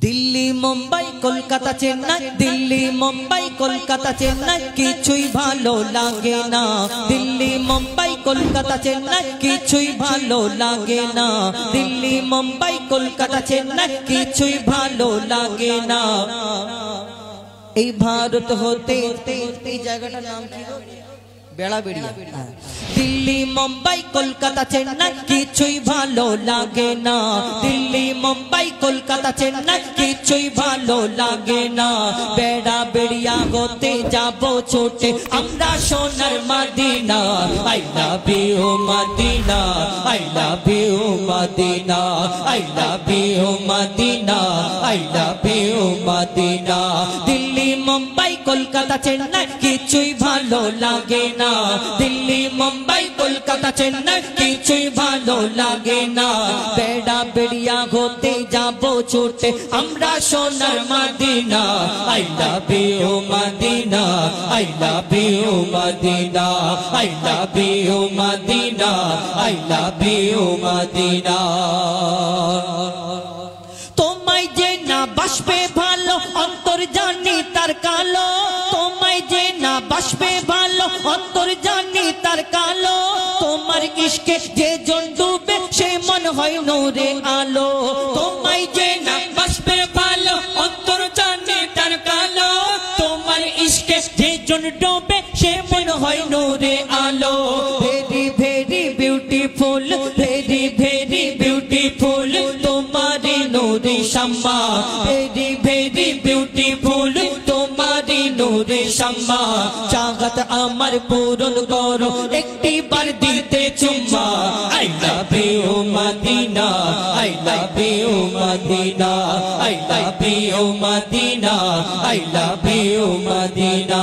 दिल्ली मुंबई कलकाता चेन्नई दिल्ली मुंबई कलकाता चेन्नई किछुई भालो लागे ना दिल्ली मुंबई कलकाता चेन्नई किछुई भालो लागे ना दिल्ली मुंबई कलकाता चेन्नई किछुई भालो लागे ना এই ভারত হতে এই জায়গাটার নাম কি গো বেড়াবেড়িয়া दिल्ली मुंबई कलकाता चेन्नई किछुई भालो लागे ना दिल्ली मुंबई कलकाता चेन्नई किछुई भालो लागे ना बेड़ाबेड़िया होते जाबो छोटे आमरा सोनार Madina I love you Madina I love you Madina I love you Madina I love you Madina Delhi Mumbai Kolkata Chennai किछुई भालो लागे ना दिल्ली मुंबई कलकाता चेन्नई किछुई भालो लागे ना बेड़ाबेड़िया होते जाबो छोटे आमरा सोनार Madina I love you Madina I love you Madina I love you Madina I love you Madina তোমায় যে না বাসবে ভালো অন্তর জানি তার কালো তোমায় যে না বাসবে ভালো অন্তর জানি তার কালো তোমার ইশকে যে জন ডুবে সে মন হয় নূরে আলো তোমায় যে না বাসবে ভালো অন্তর জানি তার কালো তোমার ইশকে যে জন ডুবে সে মন হয় নূরে আলো very very beautiful very very beautiful তোমারি নূরে শাম্মা ভেরি ভেরি বিউটিফুল তোমারি নূরে শাম্মা চাহত আমার পূরণ করো একটি বার দিতে চুম্মা I love you Madina I love you Madina I love you Madina I love you Madina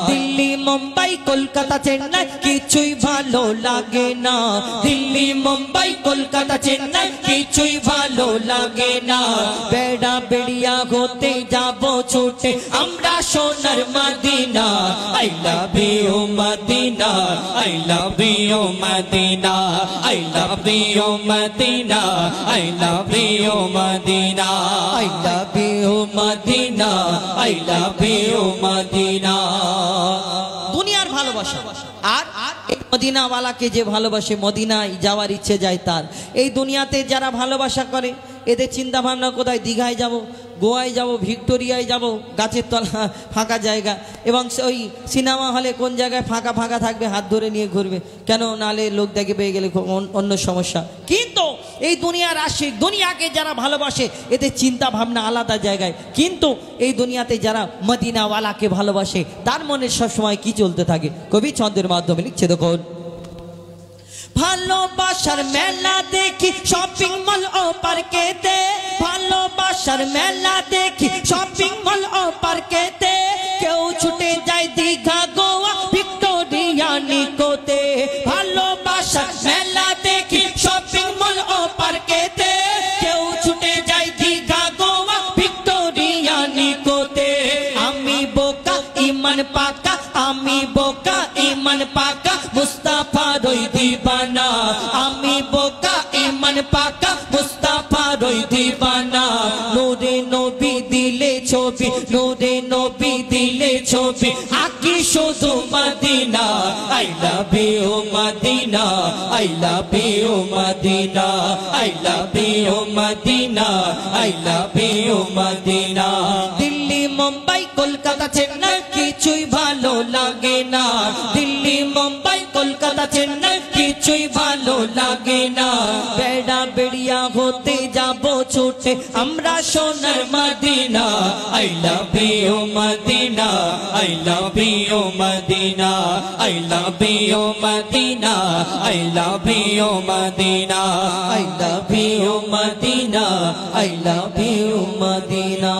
Delhi Mumbai Kolkata Chennai কিছুই ভালো লাগে না দিল্লি মুম্বাই কলকাতা চেন্নাই কিছুই ভালো লাগে না বেড়া বেড়িয়া হতে যাবো ছুটে আমরা সোনার Madina I love you Madina I love you Madina I love you Madina I love you Madina I love you Madina I love you Madina দুনিয়ার ভালোবাসা আর মদিনা ওয়ালাকে যে ভালোবাসে মদিনায় যাওয়ার ইচ্ছে যায় তার এই দুনিয়াতে যারা ভালোবাসা করে এদের চিন্তা ভাবনা কোথায় দীঘায় যাব গোয়ায় যাব ভিক্টোরিয়ায় যাব গাছের তলা ফাঁকা জায়গা এবং ওই সিনেমা হলে কোন জায়গায় ফাঁকা ফাঁকা থাকবে হাত ধরে নিয়ে ঘুরবে কেন নালে লোক দেখে পেয়ে গেলে অন্য সমস্যা কিন্তু এই দুনিয়ার আশিক দুনিয়াকে যারা ভালোবাসে এদের চিন্তা ভাবনা আলাদা জায়গায় কিন্তু এই দুনিয়াতে যারা মদিনাওয়ালাকে ভালোবাসে তার মনে সবসময় কি চলতে থাকে কবি ছন্দের মাধ্যমে লিখছে দেখুন ভালোবাসার মেলা দেখি শপিং মল ও পার্কেতে ভালোবাসার মেলা দেখি শপিং মল ও পার্কেতে কেউ ছুটে যায় দীঘা গোয়া ভিক্টোরিয়া নিকোতে ভালোবাসার মেলা দেখি শপিং মল ও পার্কেতে কেউ ছুটে যায় দীঘা গোয়া ভিক্টোরিয়া নিকোতে আমি বোকা ইমান পাকা আমি বোকা ইমান পাকা মুস্তাফা রই দিবানা আমি বোকা ইমান পাকা মুস্তাফা রই দিবানা নূরে নবী দিলে ছবি নূরে নবী দিলে ছবি আকি শুধু Madina I love you Madina I love you Madina I love you Madina I love you Madina Delhi Mumbai Kolkata Chennai কিছুই ভালো লাগে না দিল্লি মুম্বাই কলকাতা চেন্নাই কিছুই ভালো লাগে না বেড়া বেড়িয়া হতে যাবো ছুটে আমরা সোনার Madina I love you Madina I love you Madina I love you Madina I love you Madina I love you Madina I love you Medina